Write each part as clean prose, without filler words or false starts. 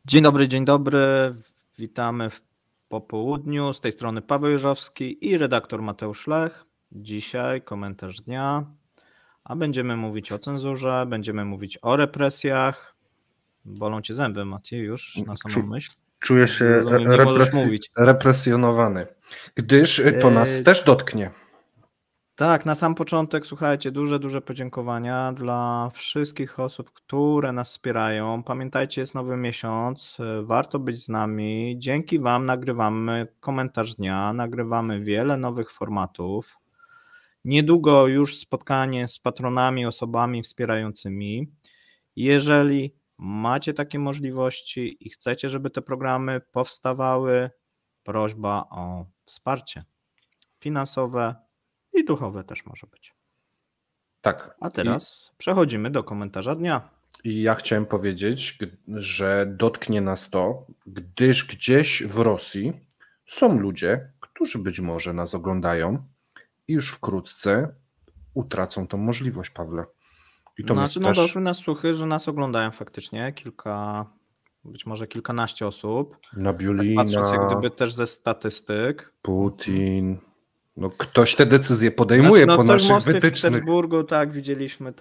Dzień dobry. Witamy w popołudniu. Z tej strony Paweł Jeżowski i redaktor Mateusz Lech. Dzisiaj komentarz dnia, a będziemy mówić o cenzurze, będziemy mówić o represjach. Bolą cię zęby, Maciej, już na samą myśl? Czuję się represjonowany, gdyż to nas też dotknie. Tak, na sam początek, słuchajcie, duże podziękowania dla wszystkich osób, które nas wspierają. Pamiętajcie, jest nowy miesiąc, warto być z nami. Dzięki Wam nagrywamy komentarz dnia, nagrywamy wiele nowych formatów. Niedługo już spotkanie z patronami, osobami wspierającymi. Jeżeli macie takie możliwości i chcecie, żeby te programy powstawały, prośba o wsparcie finansowe i duchowe też może być. Tak. A teraz przechodzimy do komentarza dnia. I ja chciałem powiedzieć, że dotknie nas to, gdyż gdzieś w Rosji są ludzie, którzy być może nas oglądają i już wkrótce utracą tą możliwość, Pawle. I to doszły nas słuchy, że nas oglądają faktycznie być może kilkanaście osób. Nabiulina, tak patrząc jak gdyby też ze statystyk. Putin. No ktoś te decyzje podejmuje po naszych wytycznych. W Petersburgu tak widzieliśmy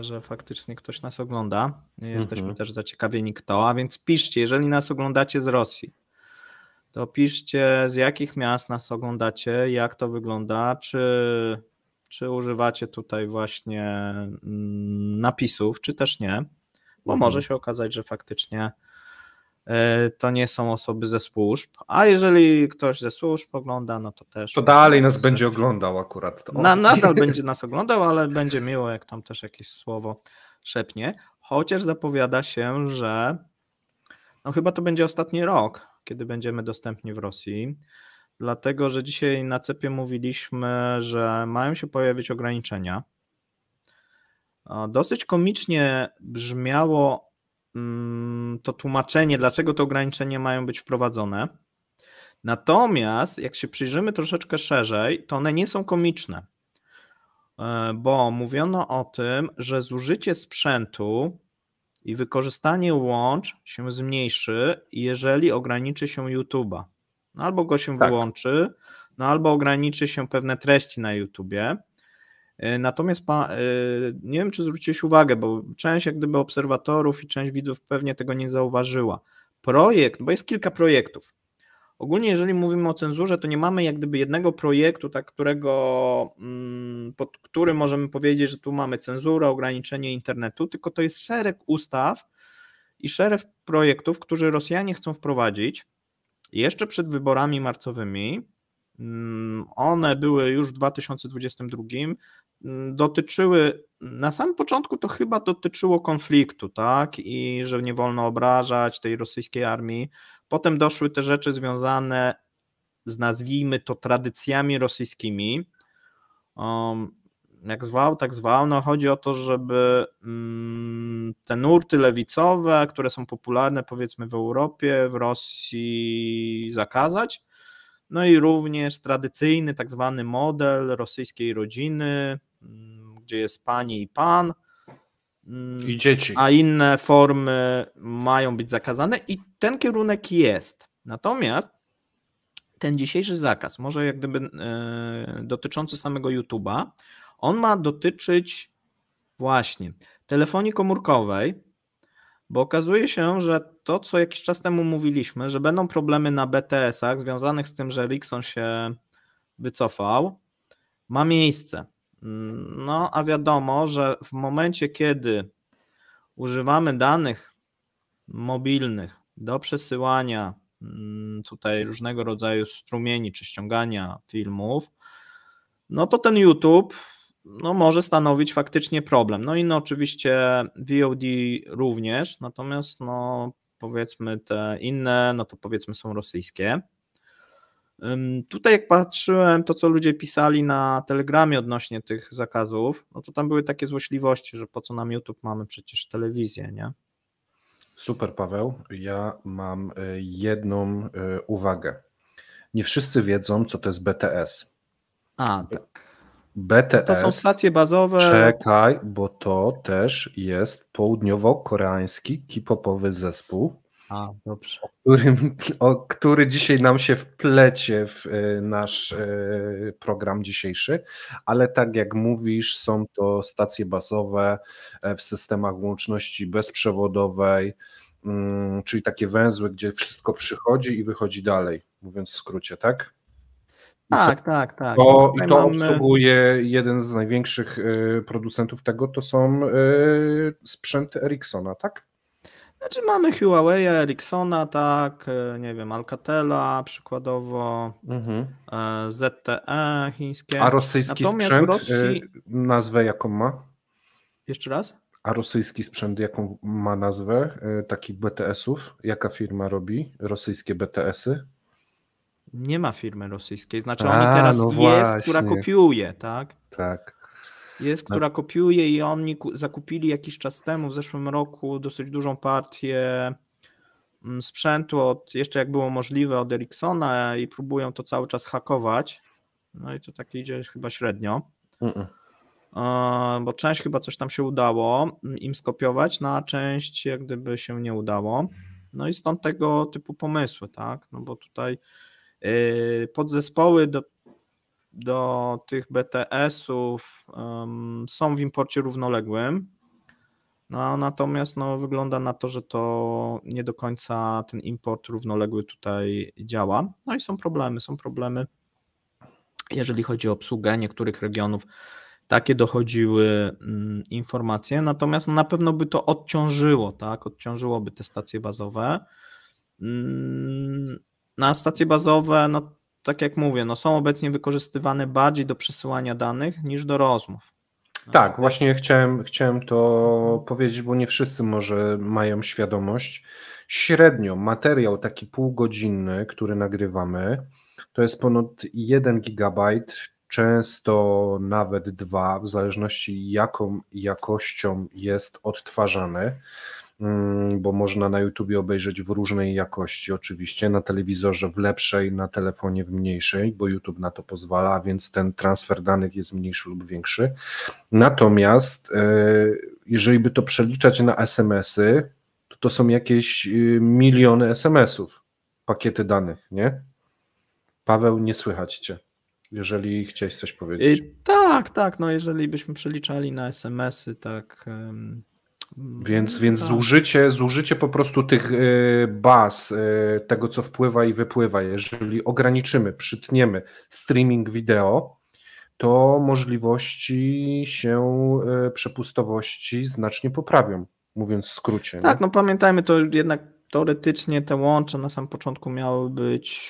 że faktycznie ktoś nas ogląda. Jesteśmy też zaciekawieni kto, a więc piszcie, jeżeli nas oglądacie z Rosji, to piszcie z jakich miast nas oglądacie, jak to wygląda, czy używacie tutaj właśnie napisów, czy też nie, bo może się okazać, że faktycznie to nie są osoby ze służb, a jeżeli ktoś ze służb ogląda, no to też... To dalej nas będzie oglądał akurat. Nadal będzie nas oglądał, ale będzie miło, jak tam też jakieś słowo szepnie, chociaż zapowiada się, że no chyba to będzie ostatni rok, kiedy będziemy dostępni w Rosji, dlatego, że dzisiaj na CEP-ie mówiliśmy, że mają się pojawić ograniczenia. Dosyć komicznie brzmiało to tłumaczenie, dlaczego te ograniczenia mają być wprowadzone. Natomiast jak się przyjrzymy troszeczkę szerzej, to one nie są komiczne, bo mówiono o tym, że zużycie sprzętu i wykorzystanie łącz się zmniejszy, jeżeli ograniczy się YouTube'a. Albo go się wyłączy, albo ograniczy się pewne treści na YouTubie. Natomiast nie wiem, czy zwróciłeś uwagę, bo część jak gdyby obserwatorów i część widzów pewnie tego nie zauważyła. Projekt, bo jest kilka projektów. Ogólnie jeżeli mówimy o cenzurze, to nie mamy jak gdyby jednego projektu, pod którym możemy powiedzieć, że tu mamy cenzurę, ograniczenie internetu, tylko to jest szereg ustaw i szereg projektów, które Rosjanie chcą wprowadzić jeszcze przed wyborami marcowymi. One były już w 2022, dotyczyły, na samym początku to chyba dotyczyło konfliktu, tak, i że nie wolno obrażać tej rosyjskiej armii. Potem doszły te rzeczy związane z, nazwijmy to, tradycjami rosyjskimi. Jak zwał, tak zwał. No chodzi o to, żeby te nurty lewicowe, które są popularne powiedzmy w Europie, w Rosji zakazać. No i również tradycyjny tak zwany model rosyjskiej rodziny, gdzie jest pani i pan. I dzieci. A inne formy mają być zakazane i ten kierunek jest. Natomiast ten dzisiejszy zakaz, może jak gdyby dotyczący samego YouTube'a, on ma dotyczyć właśnie telefonii komórkowej, bo okazuje się, że to, co jakiś czas temu mówiliśmy, że będą problemy na BTS-ach związanych z tym, że Ericsson się wycofał, ma miejsce. No a wiadomo, że w momencie, kiedy używamy danych mobilnych do przesyłania tutaj różnego rodzaju strumieni czy ściągania filmów, no to ten YouTube może stanowić faktycznie problem. No i oczywiście VOD również, natomiast powiedzmy te inne, to powiedzmy są rosyjskie. Tutaj jak patrzyłem to, co ludzie pisali na Telegramie odnośnie tych zakazów, to tam były takie złośliwości, że po co nam YouTube, mamy przecież telewizję, nie? Super, Paweł. Ja mam jedną uwagę. Nie wszyscy wiedzą, co to jest BTS. A, tak. BTS. To są stacje bazowe. Czekaj, bo to też jest południowo-koreański K-popowy zespół. A, dobrze. Który dzisiaj nam się wplecie w nasz program dzisiejszy, ale tak jak mówisz, są to stacje bazowe w systemach łączności bezprzewodowej, czyli takie węzły, gdzie wszystko przychodzi i wychodzi dalej, mówiąc w skrócie, tak? Tak. I to obsługuje jeden z największych producentów tego, to są sprzęty Ericssona, tak? Znaczy mamy Huawei, Ericssona, tak, nie wiem, Alcatela przykładowo, ZTE chińskie. A rosyjski Natomiast sprzęt, w Rosji... nazwę jaką ma? Jeszcze raz? A rosyjski sprzęt jaką ma nazwę takich BTS-ów? Jaka firma robi rosyjskie BTS-y? Nie ma firmy rosyjskiej, znaczy oni teraz no jest, właśnie. która kopiuje, tak? Tak. Jest, która kopiuje i oni zakupili jakiś czas temu, w zeszłym roku, dosyć dużą partię sprzętu, jeszcze jak było możliwe, od Ericssona i próbują to cały czas hakować. No i to tak idzie chyba średnio. Bo część chyba coś tam się udało im skopiować, no a część jak gdyby się nie udało. No i stąd tego typu pomysły, tak? No bo tutaj podzespoły do tych BTS-ów są w imporcie równoległym, no, natomiast wygląda na to, że to nie do końca ten import równoległy tutaj działa. No i są problemy, jeżeli chodzi o obsługę niektórych regionów. Takie dochodziły informacje, natomiast na pewno by to odciążyło, tak? Odciążyłoby te stacje bazowe. Na stacje bazowe, tak jak mówię, są obecnie wykorzystywane bardziej do przesyłania danych niż do rozmów. Tak, właśnie chciałem to powiedzieć, bo nie wszyscy może mają świadomość. Średnio materiał taki półgodzinny, który nagrywamy, to jest ponad 1 gigabajt, często nawet 2, w zależności jaką jakością jest odtwarzany, bo można na YouTubie obejrzeć w różnej jakości oczywiście, na telewizorze w lepszej, na telefonie w mniejszej, bo YouTube na to pozwala, więc ten transfer danych jest mniejszy lub większy. Natomiast jeżeli by to przeliczać na SMS-y, to są jakieś miliony SMS-ów, pakiety danych, nie? Paweł, nie słychać Cię, jeżeli chciałeś coś powiedzieć. Tak, jeżeli byśmy przeliczali na SMS-y, tak... Więc zużycie po prostu tych baz, tego co wpływa i wypływa, jeżeli ograniczymy, przytniemy streaming wideo, to możliwości przepustowości znacznie poprawią, mówiąc w skrócie. Tak, nie? Pamiętajmy, to jednak teoretycznie te łącza na samym początku miały być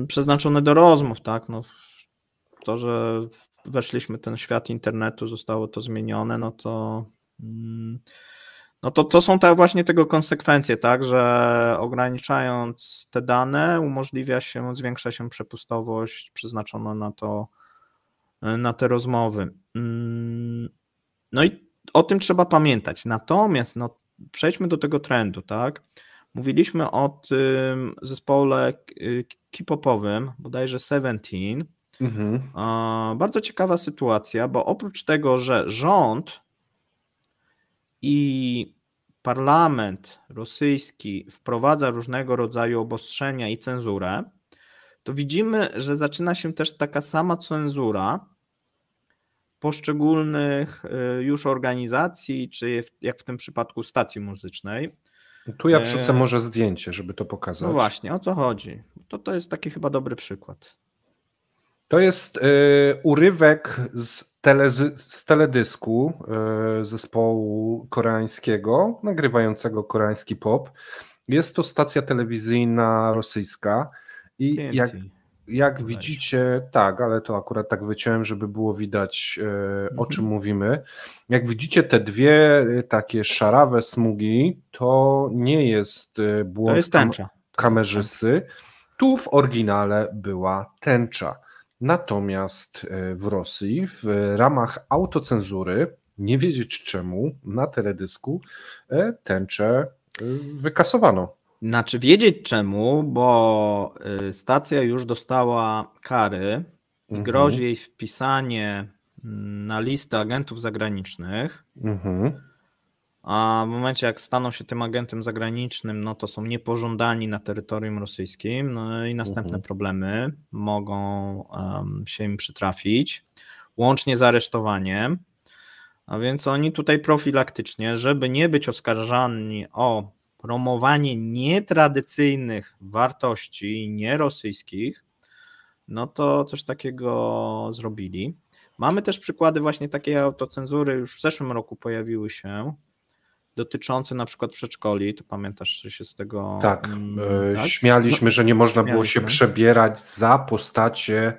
przeznaczone do rozmów, tak? To, że weszliśmy w ten świat internetu, zostało to zmienione, to są właśnie tego konsekwencje, tak, że ograniczając te dane zwiększa się przepustowość przeznaczona na te rozmowy. No i o tym trzeba pamiętać. Natomiast przejdźmy do tego trendu, tak. Mówiliśmy o tym zespole K-popowym, bodajże Seventeen. Bardzo ciekawa sytuacja, bo oprócz tego, że rząd i parlament rosyjski wprowadza różnego rodzaju obostrzenia i cenzurę, to widzimy, że zaczyna się też taka sama cenzura poszczególnych już organizacji, czy jak w tym przypadku stacji muzycznej. Tu ja wrzucę może zdjęcie, żeby to pokazać. No właśnie, o co chodzi? To jest taki chyba dobry przykład. To jest urywek z teledysku zespołu koreańskiego, nagrywającego koreański pop. Jest to stacja telewizyjna rosyjska i jak widzicie, tak, ale to akurat tak wyciąłem, żeby było widać o czym mówimy. Jak widzicie te dwie takie szarawe smugi, to nie jest błąd to jest tęcza. Kamerzysty. Tu w oryginale była tęcza. Natomiast w Rosji w ramach autocenzury, nie wiedzieć czemu, na teledysku tęczę wykasowano. Znaczy wiedzieć czemu, bo stacja już dostała kary i grozi jej wpisanie na listę agentów zagranicznych. a w momencie jak staną się tym agentem zagranicznym, no to są niepożądani na terytorium rosyjskim, no i następne problemy mogą się im przytrafić, łącznie z aresztowaniem. A więc oni tutaj profilaktycznie, żeby nie być oskarżani o promowanie nietradycyjnych wartości, nierosyjskich, no to coś takiego zrobili. Mamy też przykłady właśnie takiej autocenzury, już w zeszłym roku pojawiły się, dotyczące na przykład przedszkoli, to pamiętasz, że się z tego... Tak, śmialiśmy, że nie można było się przebierać za postacie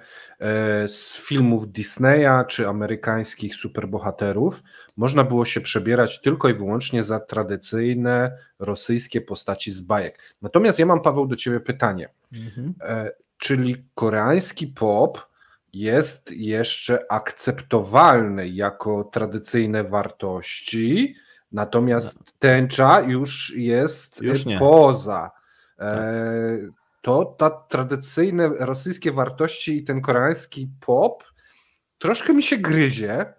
z filmów Disneya czy amerykańskich superbohaterów. Można było się przebierać tylko i wyłącznie za tradycyjne rosyjskie postaci z bajek. Natomiast ja mam, Paweł, do ciebie pytanie. Czyli koreański pop jest jeszcze akceptowalny jako tradycyjne wartości, natomiast tęcza już jest poza. To ta tradycyjne rosyjskie wartości i ten koreański pop troszkę mi się gryzie,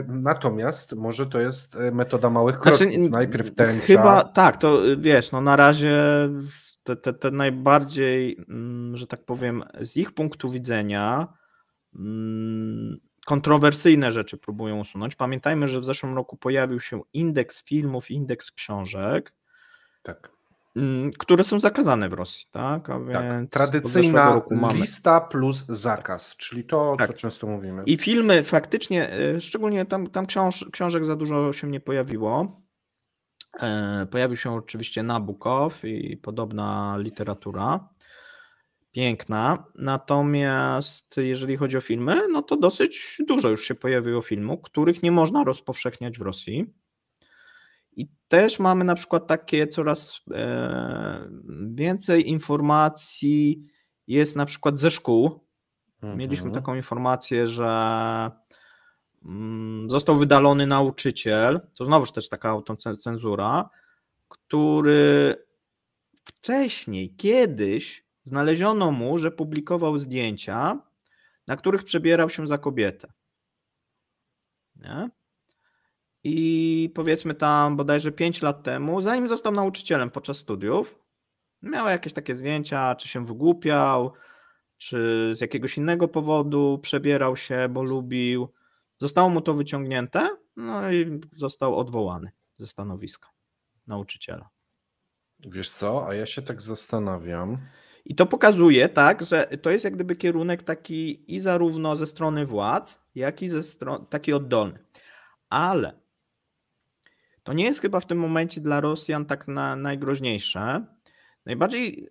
natomiast może to jest metoda małych kroków. Najpierw tęcza. Chyba tak, to wiesz, no na razie te najbardziej, że tak powiem, z ich punktu widzenia kontrowersyjne rzeczy próbują usunąć. Pamiętajmy, że w zeszłym roku pojawił się indeks filmów, indeks książek, które są zakazane w Rosji. Tak? A więc tradycyjna lista plus zakaz, czyli to, co często mówimy. I filmy faktycznie, szczególnie tam książek za dużo się nie pojawiło. Pojawił się oczywiście Nabukow i podobna literatura. Piękna, natomiast jeżeli chodzi o filmy, no to dosyć dużo już się pojawiło filmów, których nie można rozpowszechniać w Rosji. I też mamy na przykład takie coraz więcej informacji jest na przykład ze szkół. Mieliśmy taką informację, że został wydalony nauczyciel, to znowuż też taka autocenzura, który wcześniej, kiedyś znaleziono mu, że publikował zdjęcia, na których przebierał się za kobietę. Nie? I powiedzmy tam bodajże 5 lat temu, zanim został nauczycielem podczas studiów, miał jakieś takie zdjęcia, czy się wygłupiał, czy z jakiegoś innego powodu przebierał się, bo lubił. Zostało mu to wyciągnięte, no i został odwołany ze stanowiska nauczyciela. Wiesz co, a ja się tak zastanawiam. I to pokazuje, tak, że to jest jak gdyby kierunek taki i zarówno ze strony władz, jak i taki oddolny. Ale to nie jest chyba w tym momencie dla Rosjan tak najgroźniejsze. Najbardziej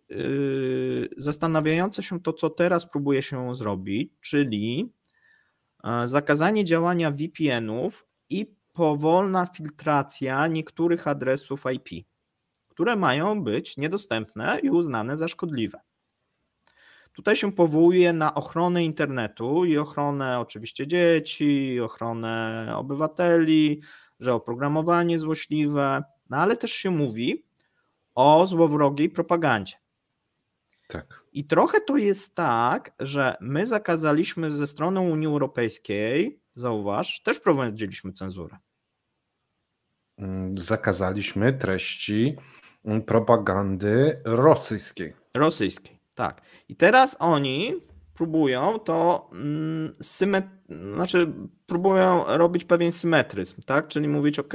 zastanawiające się to, co teraz próbuje się zrobić, czyli zakazanie działania VPN-ów i powolna filtracja niektórych adresów IP, które mają być niedostępne i uznane za szkodliwe. Tutaj się powołuje na ochronę internetu i ochronę oczywiście dzieci, i ochronę obywateli, że oprogramowanie złośliwe, no ale też się mówi o złowrogiej propagandzie. Tak. I trochę to jest tak, że my zakazaliśmy ze strony Unii Europejskiej, zauważ, też wprowadziliśmy cenzurę. Zakazaliśmy treści propagandy rosyjskiej. Rosyjskiej, tak. I teraz oni próbują to, próbują robić pewien symetryzm, tak? Czyli mówić, ok,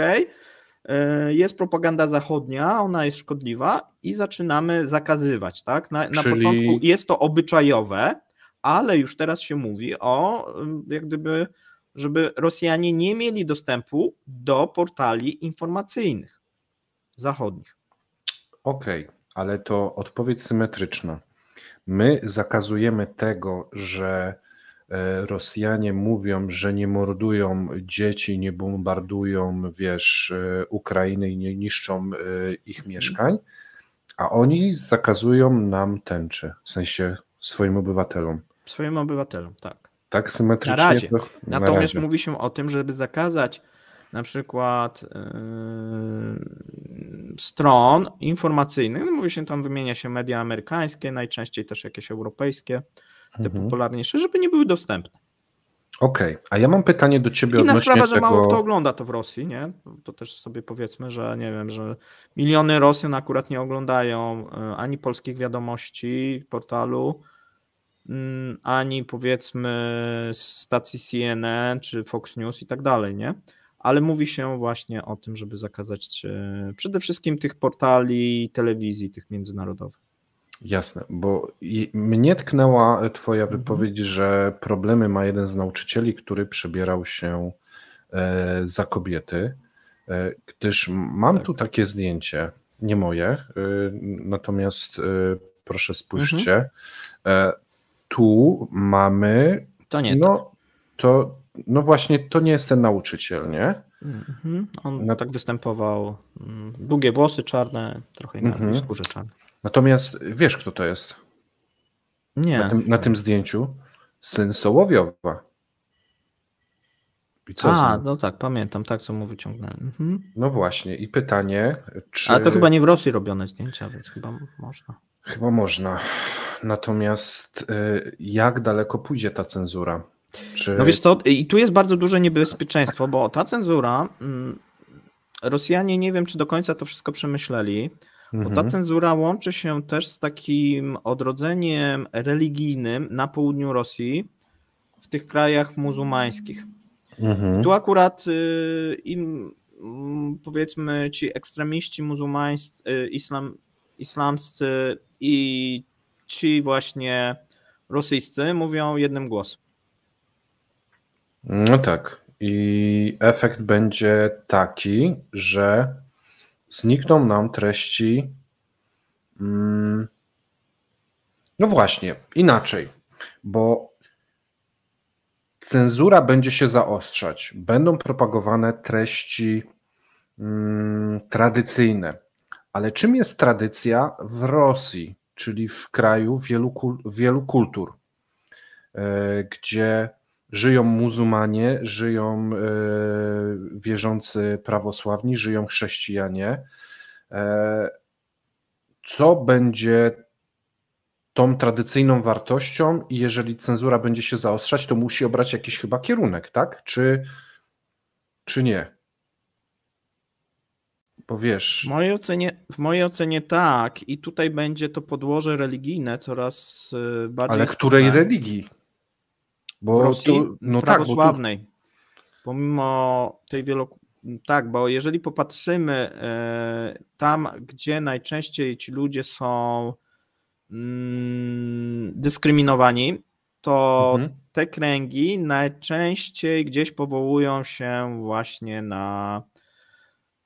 jest propaganda zachodnia, ona jest szkodliwa i zaczynamy zakazywać, tak? Na początku jest to obyczajowe, ale już teraz się mówi o jak gdyby, żeby Rosjanie nie mieli dostępu do portali informacyjnych zachodnich. Okej, ale to odpowiedź symetryczna. My zakazujemy tego, że Rosjanie mówią, że nie mordują dzieci, nie bombardują, Ukrainy i nie niszczą ich mieszkań, a oni zakazują nam tęczy, w sensie swoim obywatelom. Swoim obywatelom, tak. Tak symetrycznie. Na razie. Natomiast mówi się o tym, żeby zakazać na przykład stron informacyjnych, no mówi się tam, wymienia się media amerykańskie, najczęściej też jakieś europejskie, te popularniejsze, żeby nie były dostępne. Okej, a ja mam pytanie do ciebie Inna odnośnie sprawa, że mało kto tego. ogląda to w Rosji, nie? To też sobie powiedzmy, że nie wiem, że miliony Rosjan akurat nie oglądają ani polskich wiadomości w portalu, ani powiedzmy stacji CNN czy Fox News i tak dalej, nie? Ale mówi się właśnie o tym, żeby zakazać przede wszystkim tych portali, telewizji, tych międzynarodowych. Jasne, bo mnie tknęła twoja wypowiedź, że problemy ma jeden z nauczycieli, który przebierał się za kobiety, gdyż mam tu takie zdjęcie, nie moje, natomiast proszę spójrzcie, tu mamy, To nie to. No właśnie, to nie jest ten nauczyciel, nie? On tak występował, długie włosy czarne, trochę inaczej, w skórze czarnej. Natomiast wiesz, kto to jest? Nie. Na tym zdjęciu? Syn Sołowiowa. I co no tak, pamiętam, tak co mu wyciągnąłem. No właśnie, i pytanie, czy... Ale to chyba nie w Rosji robione zdjęcia, więc chyba można. Chyba można. Natomiast jak daleko pójdzie ta cenzura? No wiesz co, i tu jest bardzo duże niebezpieczeństwo, bo ta cenzura, Rosjanie nie wiem, czy do końca to wszystko przemyśleli, bo ta cenzura łączy się też z takim odrodzeniem religijnym na południu Rosji, w tych krajach muzułmańskich. Tu akurat im powiedzmy ci ekstremiści muzułmańscy, islamscy i ci właśnie rosyjscy mówią jednym głosem. No tak. I efekt będzie taki, że znikną nam treści. No właśnie, inaczej, bo cenzura będzie się zaostrzać. Będą propagowane treści tradycyjne. Ale czym jest tradycja w Rosji, czyli w kraju wielu kultur, gdzie żyją muzułmanie, żyją wierzący prawosławni, żyją chrześcijanie? Co będzie tą tradycyjną wartością i jeżeli cenzura będzie się zaostrzać, to musi obrać jakiś chyba kierunek, tak? Czy nie? Bo wiesz... W mojej ocenie tak i tutaj będzie to podłoże religijne coraz bardziej... Ale której religii? Bo w Rosji prawosławnej. Tak, pomimo tej Tak, bo jeżeli popatrzymy tam, gdzie najczęściej ci ludzie są dyskryminowani, to te kręgi najczęściej gdzieś powołują się właśnie na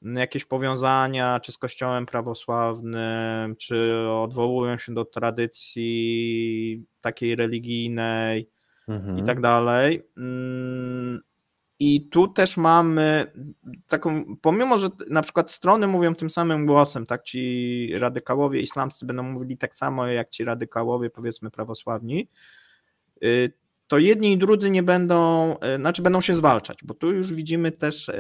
jakieś powiązania, czy z Kościołem prawosławnym, czy odwołują się do tradycji takiej religijnej i tak dalej. I tu też mamy taką, pomimo że na przykład strony mówią tym samym głosem, tak, ci radykałowie islamscy będą mówili tak samo jak ci radykałowie, powiedzmy, prawosławni, to jedni i drudzy nie będą, znaczy będą się zwalczać, bo tu już widzimy też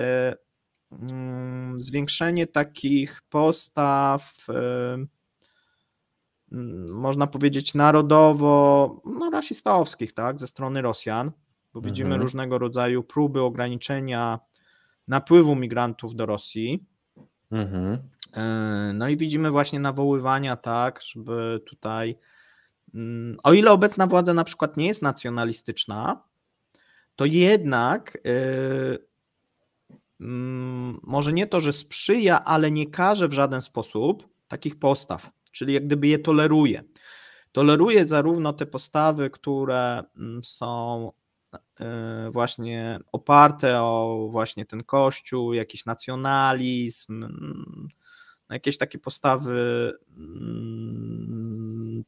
zwiększenie takich postaw, można powiedzieć narodowo, rasistowskich, tak, ze strony Rosjan, bo widzimy różnego rodzaju próby ograniczenia napływu migrantów do Rosji. No i widzimy właśnie nawoływania, tak, żeby tutaj, o ile obecna władza na przykład nie jest nacjonalistyczna, to jednak może nie to, że sprzyja, ale nie każe w żaden sposób takich postaw, czyli jak gdyby je toleruje. Toleruje zarówno te postawy, które są właśnie oparte o właśnie ten Kościół, jakiś nacjonalizm, jakieś takie postawy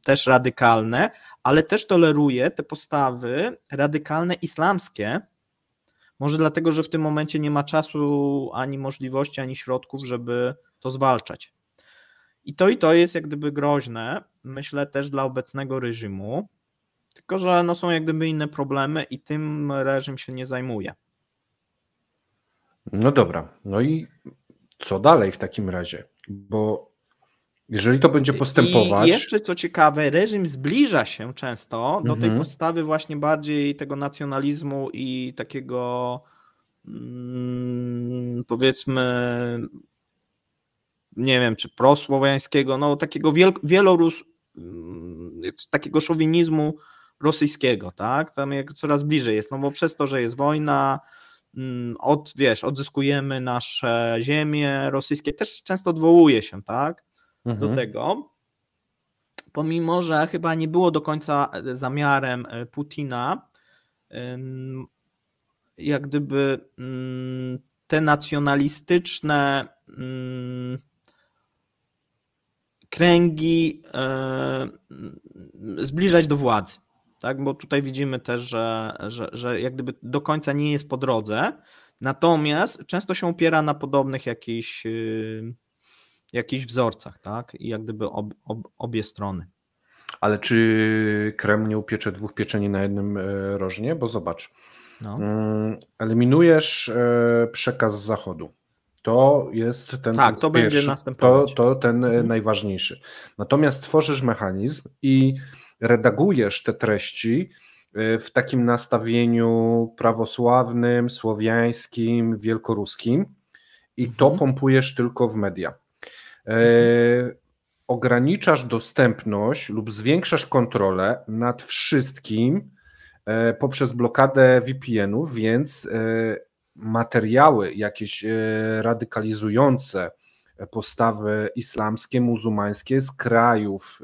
też radykalne, ale też toleruje te postawy radykalne islamskie, może dlatego, że w tym momencie nie ma czasu, ani możliwości, ani środków, żeby to zwalczać. I to jest jak gdyby groźne, myślę, też dla obecnego reżimu, tylko że są jak gdyby inne problemy i tym reżim się nie zajmuje. No dobra, no i co dalej w takim razie? Bo Jeżeli to będzie postępować... I jeszcze co ciekawe, reżim zbliża się często do tej podstawy właśnie bardziej tego nacjonalizmu i takiego powiedzmy, nie wiem, czy prosłowiańskiego, no takiego takiego szowinizmu rosyjskiego, tak? Tam jak coraz bliżej jest, no bo przez to, że jest wojna, odzyskujemy nasze ziemie rosyjskie, też często odwołuje się, tak? Do tego, pomimo, że chyba nie było do końca zamiarem Putina, jak gdyby te nacjonalistyczne kręgi zbliżać do władzy, tak? Bo tutaj widzimy też, że jak gdyby do końca nie jest po drodze, natomiast często się opiera na podobnych jakichś wzorcach, tak? I jak gdyby obie strony. Ale czy Kreml nie upiecze dwóch pieczeni na jednym rożnie? Bo zobacz, eliminujesz przekaz z Zachodu. To jest ten tak, to pierwszy, będzie następować. To ten najważniejszy. Natomiast tworzysz mechanizm i redagujesz te treści w takim nastawieniu prawosławnym, słowiańskim, wielkoruskim i to pompujesz tylko w media. Ograniczasz dostępność lub zwiększasz kontrolę nad wszystkim poprzez blokadę VPN-ów, więc materiały jakieś radykalizujące postawy islamskie, muzułmańskie z krajów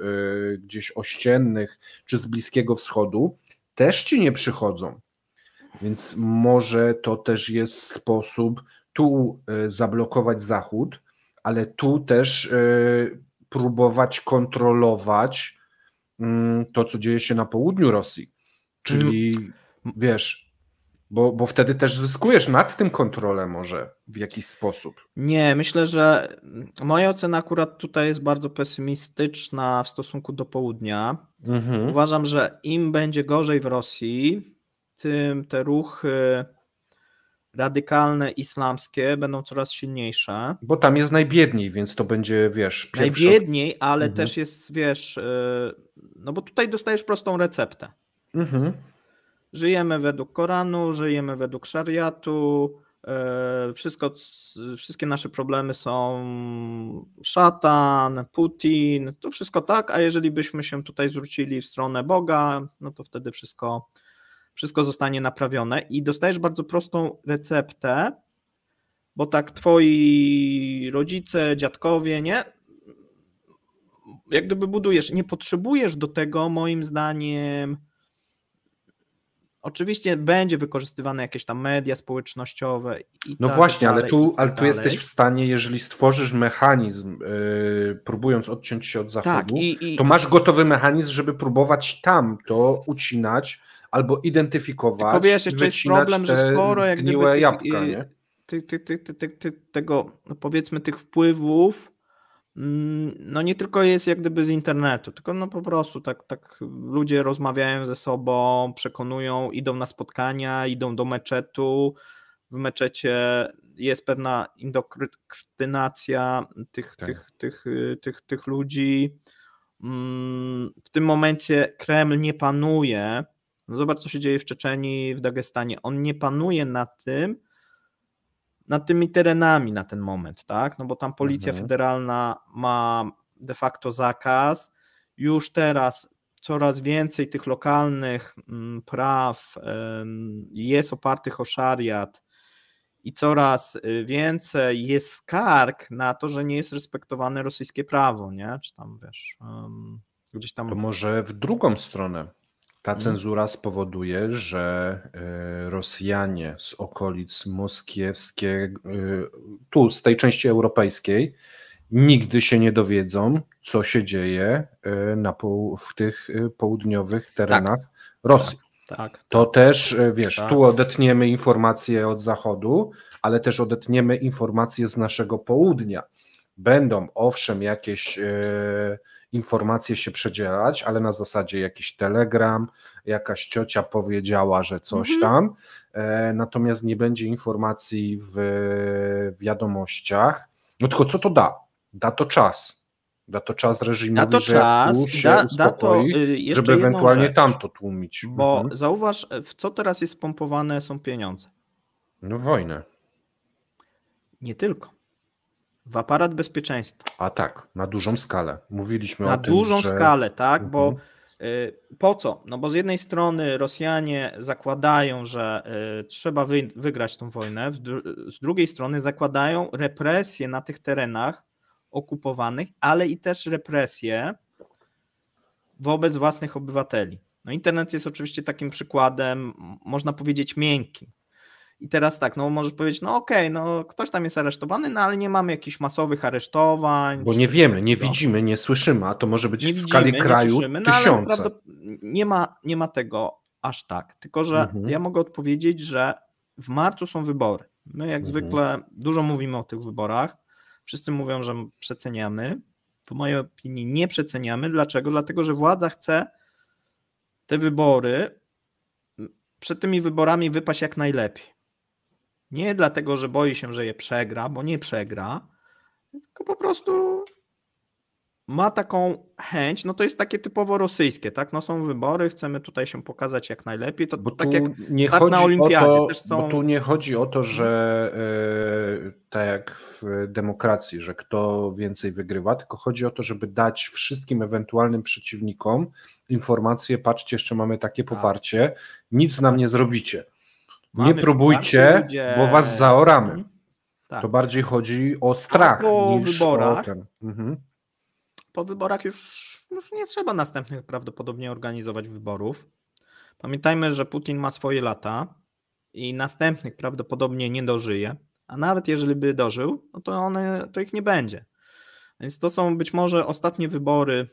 gdzieś ościennych czy z Bliskiego Wschodu też ci nie przychodzą. Więc może to też jest sposób tu zablokować Zachód, ale tu też próbować kontrolować to, co dzieje się na południu Rosji. Czyli wiesz, bo wtedy też zyskujesz nad tym kontrolę może w jakiś sposób. Nie, myślę, że moja ocena akurat tutaj jest bardzo pesymistyczna w stosunku do południa. Uważam, że im będzie gorzej w Rosji, tym te ruchy radykalne islamskie będą coraz silniejsze. Bo tam jest najbiedniej, więc to będzie, wiesz, pierwszy... Najbiedniej, ale też jest, wiesz, no bo tutaj dostajesz prostą receptę. Żyjemy według Koranu, żyjemy według szariatu, wszystkie nasze problemy są szatan, Putin, to wszystko tak, a jeżeli byśmy się tutaj zwrócili w stronę Boga, no to wtedy wszystko zostanie naprawione i dostajesz bardzo prostą receptę, bo tak twoi rodzice, dziadkowie, nie? Jak gdyby budujesz, nie potrzebujesz do tego moim zdaniem. Oczywiście będzie wykorzystywane jakieś tam media społecznościowe i no tak właśnie, dalej, ale tu jesteś w stanie, jeżeli stworzysz mechanizm, próbując odciąć się od Zachodu, tak, to masz gotowy mechanizm, żeby próbować tam to ucinać albo identyfikować. Tylko wiesz, jeszcze jest problem, że sporo jak gdyby jabłka, nie? Tego, no powiedzmy, tych wpływów, no nie tylko jest jak gdyby z internetu, tylko no po prostu tak ludzie rozmawiają ze sobą, przekonują, idą na spotkania, idą do meczetu, w meczecie jest pewna indoktrynacja tych ludzi. W tym momencie Kreml nie panuje, no zobacz co się dzieje w Czeczenii, w Dagestanie, on nie panuje nad tymi terenami na ten moment, tak? No bo tam policja federalna ma de facto zakaz. Już teraz coraz więcej tych lokalnych praw jest opartych o szariat i coraz więcej jest skarg na to, że nie jest respektowane rosyjskie prawo, nie? Czy tam, wiesz, gdzieś tam... To może w drugą stronę. Ta cenzura spowoduje, że Rosjanie z okolic moskiewskiej, tu z tej części europejskiej, nigdy się nie dowiedzą, co się dzieje w tych południowych terenach Rosji. Tak. To też, wiesz, tu odetniemy informacje od Zachodu, ale też odetniemy informacje z naszego południa. Będą, owszem, jakieś informacje się przedzielać, ale na zasadzie jakiś telegram, jakaś ciocia powiedziała, że coś tam, natomiast nie będzie informacji w wiadomościach. No tylko co to da? Da to czas. Da to czas Da reżimowi, to że jak czas tu i się da to uspokoi, jeszcze żeby jedną ewentualnie rzecz, tamto tłumić. bo zauważ, w co teraz jest pompowane są pieniądze. No wojnę. Nie tylko. W aparat bezpieczeństwa. A tak, na dużą skalę. Mówiliśmy Na o tym, dużą że... skalę, tak? Bo po co? No bo z jednej strony Rosjanie zakładają, że trzeba wygrać tą wojnę, z drugiej strony zakładają represje na tych terenach okupowanych, ale i też represje wobec własnych obywateli. No internet jest oczywiście takim przykładem, można powiedzieć, miękkim. I teraz tak, no możesz powiedzieć, no okej, no ktoś tam jest aresztowany, no ale nie mamy jakichś masowych aresztowań. Bo nie wiemy, nie widzimy, nie słyszymy, a to może być nie w skali widzimy, kraju nie słyszymy, no tysiące. ale nie ma tego aż tak. Tylko, że Mhm. ja mogę odpowiedzieć, że w marcu są wybory. My jak zwykle dużo mówimy o tych wyborach. Wszyscy mówią, że przeceniamy. W mojej opinii nie przeceniamy. Dlaczego? Dlatego, że władza chce te wybory, przed tymi wyborami wypaść jak najlepiej. Nie dlatego, że boi się, że je przegra, bo nie przegra, tylko po prostu ma taką chęć, no to jest takie typowo rosyjskie, tak? No są wybory, chcemy tutaj się pokazać jak najlepiej, to Bo tak tu jak nie start chodzi na olimpiadzie o to, też są... Bo tu nie chodzi o to, że tak jak w demokracji, że kto więcej wygrywa, tylko chodzi o to, żeby dać wszystkim ewentualnym przeciwnikom informację, patrzcie, jeszcze mamy takie poparcie, nic nam nie zrobicie. Nie próbujcie, bo was zaoramy. Tak. To bardziej chodzi o strach niż wyborach, o ten. Po wyborach już nie trzeba następnych prawdopodobnie organizować wyborów. Pamiętajmy, że Putin ma swoje lata i następnych prawdopodobnie nie dożyje, a nawet jeżeli by dożył, no to ich nie będzie. Więc to są być może ostatnie wybory,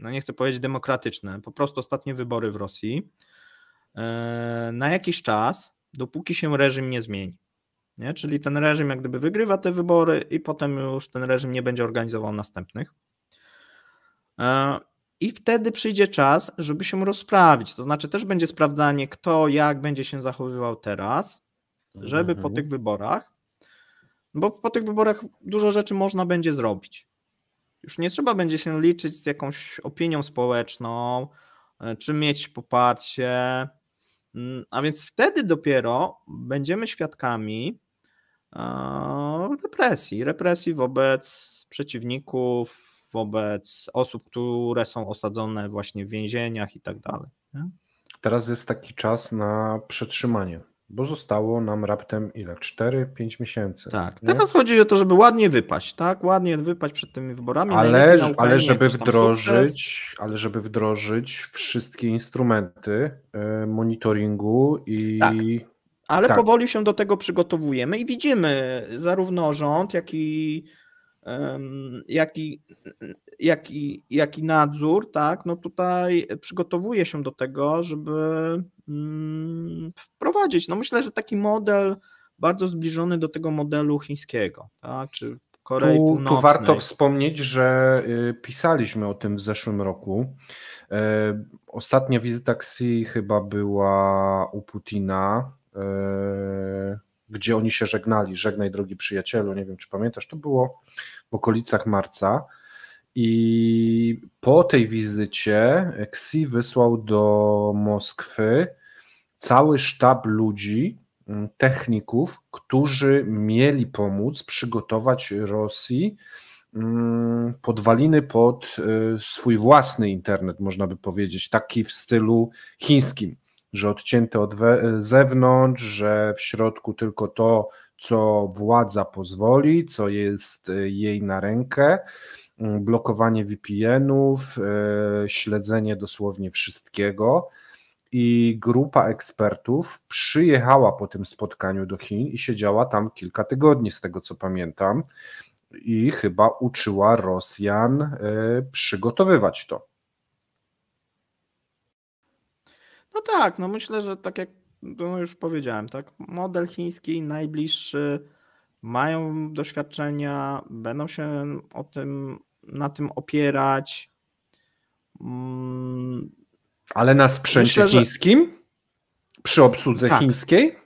no nie chcę powiedzieć demokratyczne, po prostu ostatnie wybory w Rosji na jakiś czas, dopóki się reżim nie zmieni. Nie? Czyli ten reżim jak gdyby wygrywa te wybory i potem już ten reżim nie będzie organizował następnych. I wtedy przyjdzie czas, żeby się rozprawić. To znaczy też będzie sprawdzanie, kto jak będzie się zachowywał teraz, żeby po tych wyborach, bo po tych wyborach dużo rzeczy można będzie zrobić. Już nie trzeba będzie się liczyć z jakąś opinią społeczną, czy mieć poparcie, a więc wtedy dopiero będziemy świadkami represji wobec przeciwników, wobec osób, które są osadzone właśnie w więzieniach i tak dalej. Teraz jest taki czas na przetrzymanie, bo zostało nam raptem ile? 4-5 miesięcy. Tak, teraz chodzi o to, żeby ładnie wypaść, tak? Ładnie wypaść przed tymi wyborami. Ale żeby wdrożyć wszystkie instrumenty monitoringu i... Tak. Ale powoli się do tego przygotowujemy i widzimy zarówno rząd, jak i nadzór, tak, no tutaj przygotowuje się do tego, żeby wprowadzić, no myślę, że taki model bardzo zbliżony do tego modelu chińskiego, tak, czy Korei Północnej. Tu warto wspomnieć, że pisaliśmy o tym w zeszłym roku. Ostatnia wizyta Xi chyba była u Putina, gdzie oni się żegnali, żegnaj drogi przyjacielu, nie wiem czy pamiętasz, to było w okolicach marca i po tej wizycie Xi wysłał do Moskwy cały sztab ludzi, techników, którzy mieli pomóc przygotować Rosji podwaliny pod swój własny internet, można by powiedzieć, taki w stylu chińskim, że odcięte od zewnątrz, że w środku tylko to, co władza pozwoli, co jest jej na rękę, blokowanie VPN-ów, śledzenie dosłownie wszystkiego. I grupa ekspertów przyjechała po tym spotkaniu do Chin i siedziała tam kilka tygodni, z tego co pamiętam, i chyba uczyła Rosjan przygotowywać to. No tak, no myślę, że tak jak już powiedziałem, tak, model chiński najbliższy, mają doświadczenia, będą się na tym opierać. Ale na sprzęcie chińskim? Przy obsłudze chińskiej?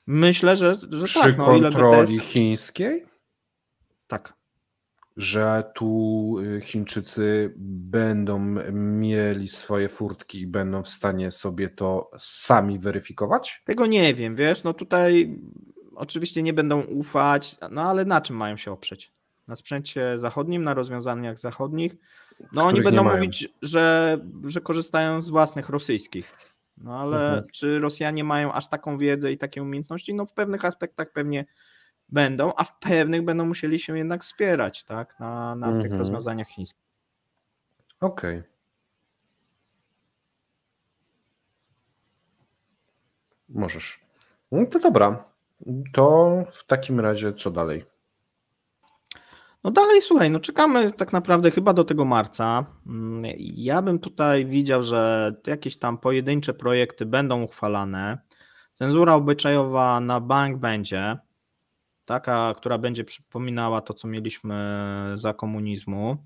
Myślę, że przy tak. Przy kontroli chińskiej? Tak. że tu Chińczycy będą mieli swoje furtki i będą w stanie sobie to sami weryfikować? Tego nie wiem, wiesz, no tutaj oczywiście nie będą ufać, no ale na czym mają się oprzeć? Na sprzęcie zachodnim, na rozwiązaniach zachodnich? No oni Których nie będą mają. mówić, że korzystają z własnych rosyjskich. No ale czy Rosjanie mają aż taką wiedzę i takie umiejętności? No w pewnych aspektach pewnie będą, a w pewnych będą musieli się jednak wspierać, tak, na tych rozwiązaniach chińskich. Okej. Możesz. No to dobra. To w takim razie co dalej? No dalej, słuchaj, no czekamy tak naprawdę chyba do tego marca. Ja bym tutaj widział, że jakieś tam pojedyncze projekty będą uchwalane. Cenzura obyczajowa na bank będzie, taka, która będzie przypominała to, co mieliśmy za komunizmu.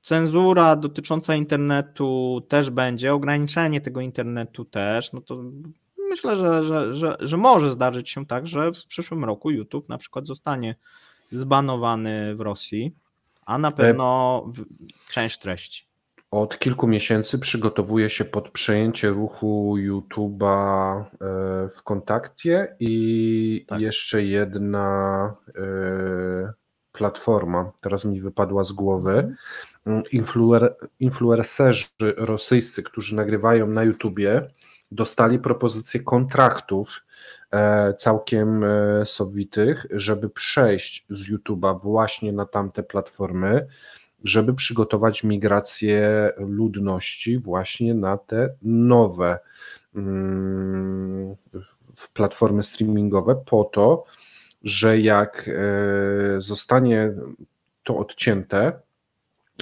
Cenzura dotycząca internetu też będzie, ograniczenie tego internetu też, no to myślę, że może zdarzyć się tak, że w przyszłym roku YouTube na przykład zostanie zbanowany w Rosji, a na pewno część treści. Od kilku miesięcy przygotowuje się pod przejęcie ruchu YouTube'a w Kontakcie i jeszcze jedna platforma, teraz mi wypadła z głowy. Influencerzy rosyjscy, którzy nagrywają na YouTubie, dostali propozycję kontraktów całkiem sowitych, żeby przejść z YouTube'a właśnie na tamte platformy, żeby przygotować migrację ludności właśnie na te nowe platformy streamingowe, po to, że jak zostanie to odcięte,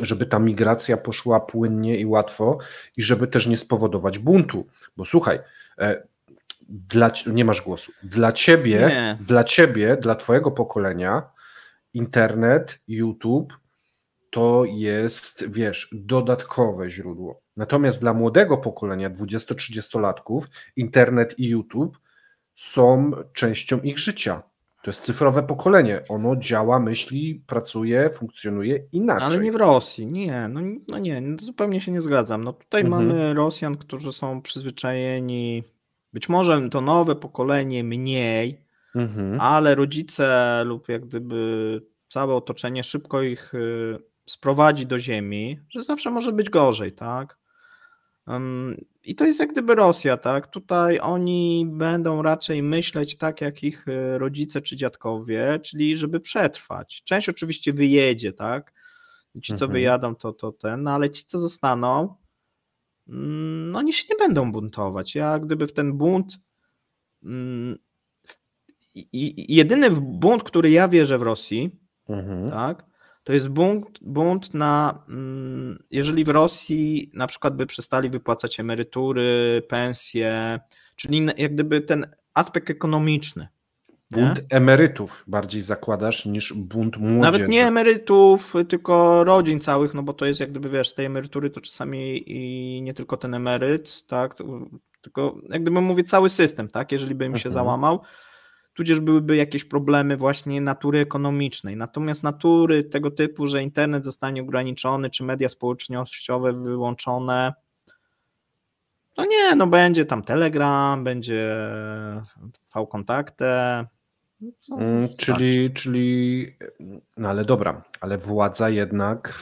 żeby ta migracja poszła płynnie i łatwo i żeby też nie spowodować buntu. Bo słuchaj, nie masz głosu. Dla ciebie, dla twojego pokolenia internet, YouTube to jest, wiesz, dodatkowe źródło. Natomiast dla młodego pokolenia, 20-30-latków, internet i YouTube są częścią ich życia. To jest cyfrowe pokolenie. Ono działa, myśli, pracuje, funkcjonuje inaczej. Ale nie w Rosji. Nie, zupełnie się nie zgadzam. No tutaj mamy Rosjan, którzy są przyzwyczajeni, być może to nowe pokolenie mniej, ale rodzice lub jak gdyby całe otoczenie szybko ich sprowadzi do ziemi, że zawsze może być gorzej, tak? I to jest jak gdyby Rosja, tak? Tutaj oni będą raczej myśleć tak, jak ich rodzice czy dziadkowie, czyli żeby przetrwać. Część oczywiście wyjedzie, tak? Ci, co wyjadą, to ten, no ale ci, co zostaną, no oni się nie będą buntować. Ja gdyby w ten bunt, jedyny bunt, który ja wierzę w Rosji, tak? To jest bunt na, jeżeli w Rosji na przykład by przestali wypłacać emerytury, pensje, czyli jak gdyby ten aspekt ekonomiczny. Bunt emerytów bardziej zakładasz niż bunt młodzieży. Nawet nie emerytów, tylko rodzin całych, no bo to jest jak gdyby, wiesz, z tej emerytury to czasami i nie tylko ten emeryt, tak, tylko jak gdyby mówię cały system, tak, jeżeli by im się załamał, tudzież byłyby jakieś problemy właśnie natury ekonomicznej. Natomiast natury tego typu, że internet zostanie ograniczony, czy media społecznościowe wyłączone, no nie, no będzie tam Telegram, będzie V-Kontakte. Czyli, no ale dobra, ale władza jednak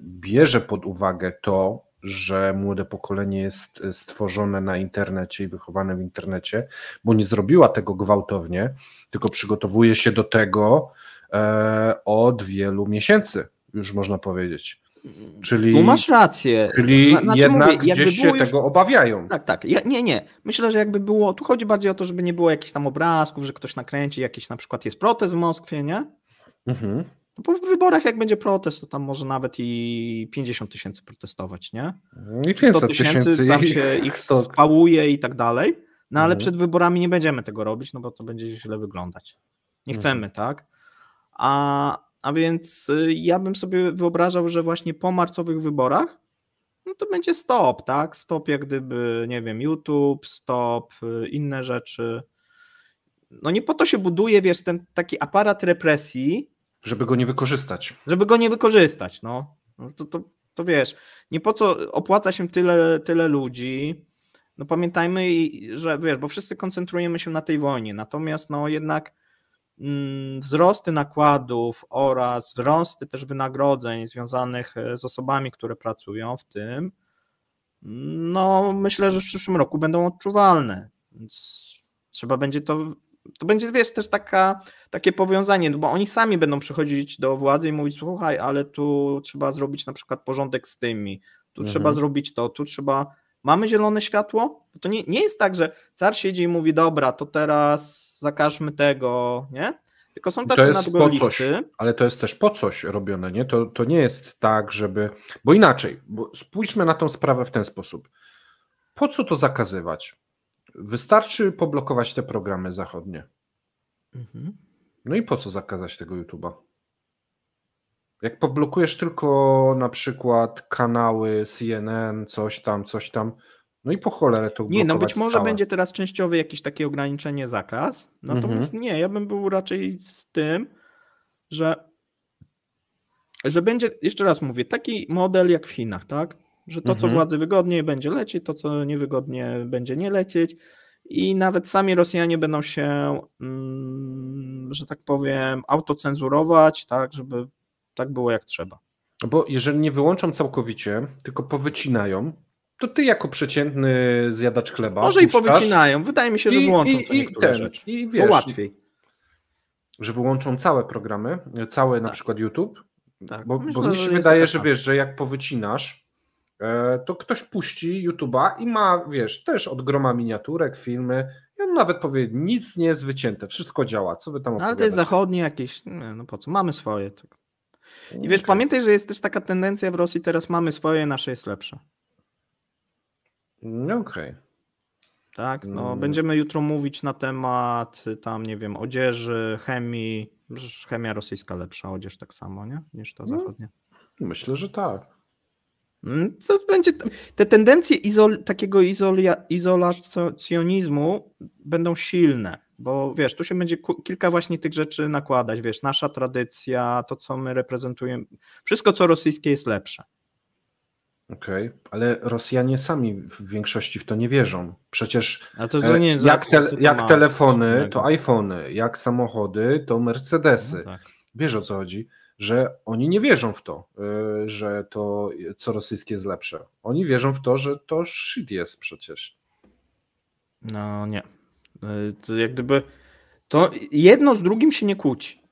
bierze pod uwagę to, że młode pokolenie jest stworzone na internecie i wychowane w internecie, bo nie zrobiła tego gwałtownie, tylko przygotowuje się do tego od wielu miesięcy, już można powiedzieć. Czyli, tu masz rację. Czyli jednak gdzieś się tego obawiają. Tak. Nie. Myślę, że jakby było, tu chodzi bardziej o to, żeby nie było jakichś tam obrazków, że ktoś nakręci, jakiś na przykład jest protest w Moskwie, nie? No po wyborach jak będzie protest, to tam może nawet i 50 000 protestować, nie? I 500 000 tam się ich spałuje i tak dalej, no ale przed wyborami nie będziemy tego robić, no bo to będzie źle wyglądać. Nie chcemy, tak? A więc ja bym sobie wyobrażał, że właśnie po marcowych wyborach, no to będzie stop, tak? Stop jak gdyby, nie wiem, YouTube, stop, inne rzeczy. no nie po to się buduje, wiesz, ten taki aparat represji, żeby go nie wykorzystać. No to wiesz, nie po co opłaca się tyle ludzi. No pamiętajmy, że wiesz, bo wszyscy koncentrujemy się na tej wojnie, natomiast no jednak wzrosty nakładów oraz wzrosty też wynagrodzeń związanych z osobami, które pracują w tym, no myślę, że w przyszłym roku będą odczuwalne, więc trzeba będzie to będzie, wiesz, też takie powiązanie, bo oni sami będą przychodzić do władzy i mówić, słuchaj, ale tu trzeba zrobić na przykład porządek z tymi, tu trzeba zrobić to, tu trzeba, mamy zielone światło? To nie jest tak, że car siedzi i mówi, dobra, to teraz zakażmy tego, nie? Tylko są tacy nadgorliwcy. Ale to jest też po coś robione, nie? To nie jest tak, żeby, bo inaczej, bo spójrzmy na tą sprawę w ten sposób. Po co to zakazywać? Wystarczy poblokować te programy zachodnie. No i po co zakazać tego YouTube'a? Jak poblokujesz tylko na przykład kanały CNN, coś tam, no i po cholerę to blokować. Nie, no być może będzie teraz częściowy jakieś takie ograniczenie, zakaz, natomiast nie, ja bym był raczej z tym, że będzie, jeszcze raz mówię, taki model jak w Chinach, tak? Że to, co władzy wygodniej będzie lecieć, to, co niewygodnie będzie nie lecieć i nawet sami Rosjanie będą się, że tak powiem, autocenzurować, tak, żeby tak było jak trzeba. Bo jeżeli nie wyłączą całkowicie, tylko powycinają, to ty jako przeciętny zjadacz chleba może i powycinają, wydaje mi się, że wyłączą co niektóre rzeczy, i wiesz, bo łatwiej. Że wyłączą całe programy, całe na przykład YouTube, tak. bo mi się wydaje, że wiesz, że jak powycinasz, to ktoś puści YouTube'a i ma, wiesz, też od groma miniaturek, filmy, i on nawet powie, nic nie jest wycięte, wszystko działa, co wy tam opowiadacie? Ale to jest zachodnie jakieś, no po co, mamy swoje. I wiesz, pamiętaj, że jest też taka tendencja w Rosji, teraz mamy swoje, nasze jest lepsze. Okej. Tak, no będziemy jutro mówić na temat tam, nie wiem, odzieży, chemii, chemia rosyjska lepsza, odzież tak samo, nie? Niż ta zachodnia. Myślę, że tak. Co będzie, te tendencje takiego izolacjonizmu będą silne, bo wiesz, tu się będzie kilka właśnie tych rzeczy nakładać, wiesz, nasza tradycja, to co my reprezentujemy, wszystko co rosyjskie jest lepsze. Okej, ale Rosjanie sami w większości w to nie wierzą. Przecież jak telefony, to iPhony, jak samochody, to Mercedesy. No tak. Wiesz, o co chodzi? Że oni nie wierzą w to, że to co rosyjskie jest lepsze. Oni wierzą w to, że to shit jest przecież. No nie. To jak gdyby to jedno z drugim się nie kłóci.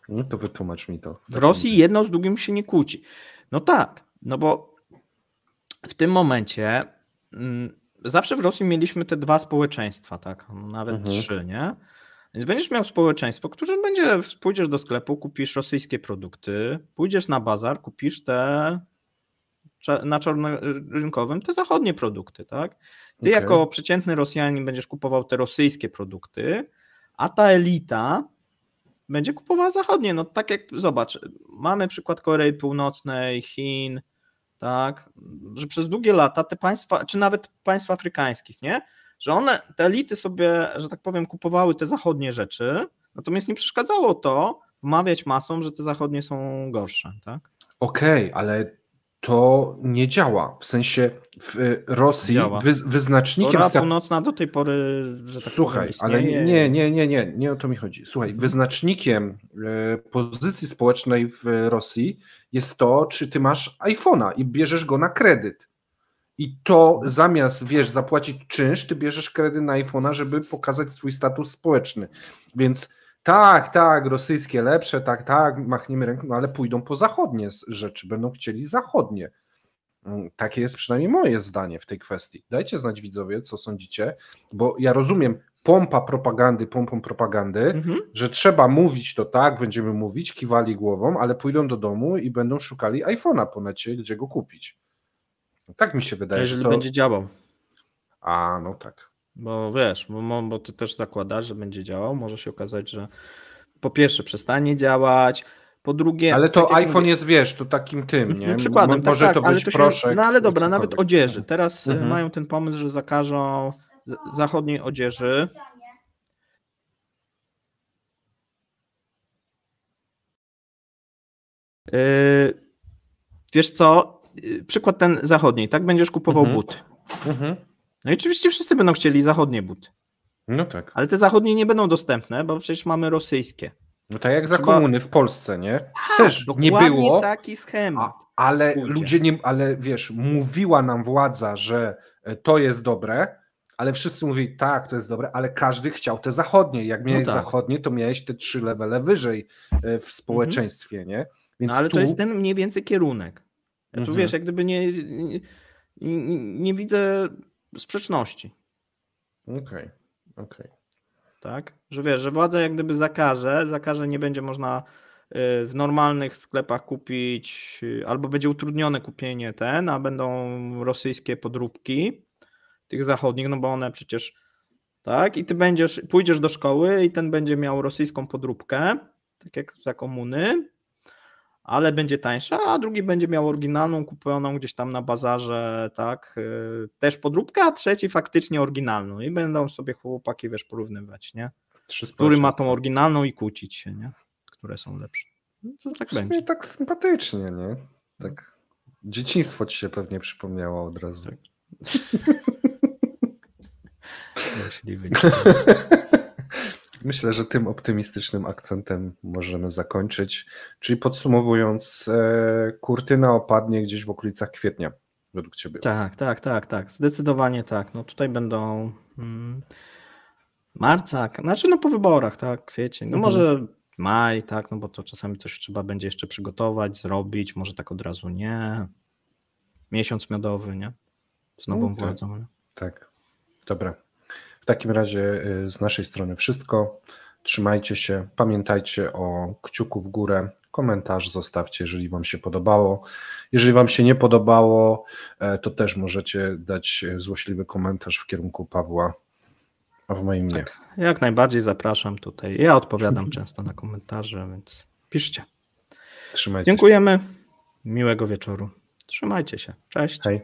No to wytłumacz mi to. W Rosji jedno z drugim się nie kłóci. No tak, no bo w tym momencie zawsze w Rosji mieliśmy te dwa społeczeństwa, tak? Nawet trzy, nie? Więc będziesz miał społeczeństwo, które pójdziesz do sklepu, kupisz rosyjskie produkty, pójdziesz na bazar, kupisz te na czarnorynkowym te zachodnie produkty, tak? Ty jako przeciętny Rosjanin będziesz kupował te rosyjskie produkty, a ta elita będzie kupowała zachodnie. No tak jak, zobacz, mamy przykład Korei Północnej, Chin, tak, że przez długie lata te państwa, czy nawet państw afrykańskich, nie? Że one, te elity sobie, że tak powiem, kupowały te zachodnie rzeczy, natomiast nie przeszkadzało to wmawiać masom, że te zachodnie są gorsze, tak? Okej, ale to nie działa. W sensie w Rosji wyznacznikiem... Korea Północna do tej pory, że tak Słuchaj, powiem, ale nie o to mi chodzi. Słuchaj, wyznacznikiem pozycji społecznej w Rosji jest to, czy ty masz iPhone'a i bierzesz go na kredyt. I to zamiast, wiesz, zapłacić czynsz, ty bierzesz kredyt na iPhone'a, żeby pokazać swój status społeczny. Więc tak, rosyjskie lepsze, tak, machniemy ręką, no ale pójdą po zachodnie rzeczy, będą chcieli zachodnie. Takie jest przynajmniej moje zdanie w tej kwestii. Dajcie znać, widzowie, co sądzicie, bo ja rozumiem pompą propagandy, że trzeba mówić to tak, będziemy mówić, kiwali głową, ale pójdą do domu i będą szukali iPhone'a po necie, gdzie go kupić. Tak mi się wydaje, jeżeli będzie działał. A, no tak. Bo wiesz, bo ty też zakładasz, że będzie działał, może się okazać, że po pierwsze przestanie działać, po drugie... Ale to tak iPhone jest, wiesz, to takim tym, nie? Przykładem, może tak, to być proszek. No ale dobra, nawet odzieży. Teraz mają ten pomysł, że zakażą zachodniej odzieży, Wiesz co, przykład ten zachodni, tak? Będziesz kupował buty. No i oczywiście wszyscy będą chcieli zachodnie buty. No tak. Ale te zachodnie nie będą dostępne, bo przecież mamy rosyjskie. No tak jak za komuny w Polsce, nie? Też nie było. Taki schemat. Ale ludzie nie, ale wiesz, mówiła nam władza, że to jest dobre, ale wszyscy mówili, tak, to jest dobre, ale każdy chciał te zachodnie. Jak miałeś zachodnie, to miałeś te 3 levele wyżej w społeczeństwie, nie? Więc ale to jest ten mniej więcej kierunek. Ja tu wiesz, jak gdyby nie widzę sprzeczności. Okej. Tak? Że wiesz, że władza jak gdyby zakaże, nie będzie można w normalnych sklepach kupić, albo będzie utrudnione kupienie a będą rosyjskie podróbki tych zachodnich, no bo one przecież, tak? I ty pójdziesz do szkoły i ten będzie miał rosyjską podróbkę, tak jak za komuny, ale będzie tańsza, a drugi będzie miał oryginalną, kupioną gdzieś tam na bazarze, tak? Też podróbkę, a trzeci faktycznie oryginalną i będą sobie chłopaki, wiesz, porównywać, nie? Który ma tą oryginalną i kłócić się, nie? Które są lepsze. No to tak będzie. Tak sympatycznie, nie? Tak. Dzieciństwo ci się pewnie przypomniało od razu. Tak. Myślę, że tym optymistycznym akcentem możemy zakończyć. Czyli podsumowując, kurtyna opadnie gdzieś w okolicach kwietnia, według ciebie. Tak. Zdecydowanie tak. No tutaj będą marca, znaczy no po wyborach, tak, kwiecień. No może maj, tak, no bo to czasami coś trzeba będzie jeszcze przygotować, zrobić, może tak od razu nie. Miesiąc miodowy, nie? Z nową władzą. Nie? Tak. Dobra. W takim razie z naszej strony wszystko. Trzymajcie się. Pamiętajcie o kciuku w górę. Komentarz zostawcie, jeżeli wam się podobało. Jeżeli wam się nie podobało, to też możecie dać złośliwy komentarz w kierunku Pawła, a w moim nie. Tak, jak najbardziej zapraszam tutaj. Ja odpowiadam często na komentarze, więc piszcie. Trzymajcie Dziękujemy. Miłego wieczoru. Trzymajcie się. Cześć. Hej.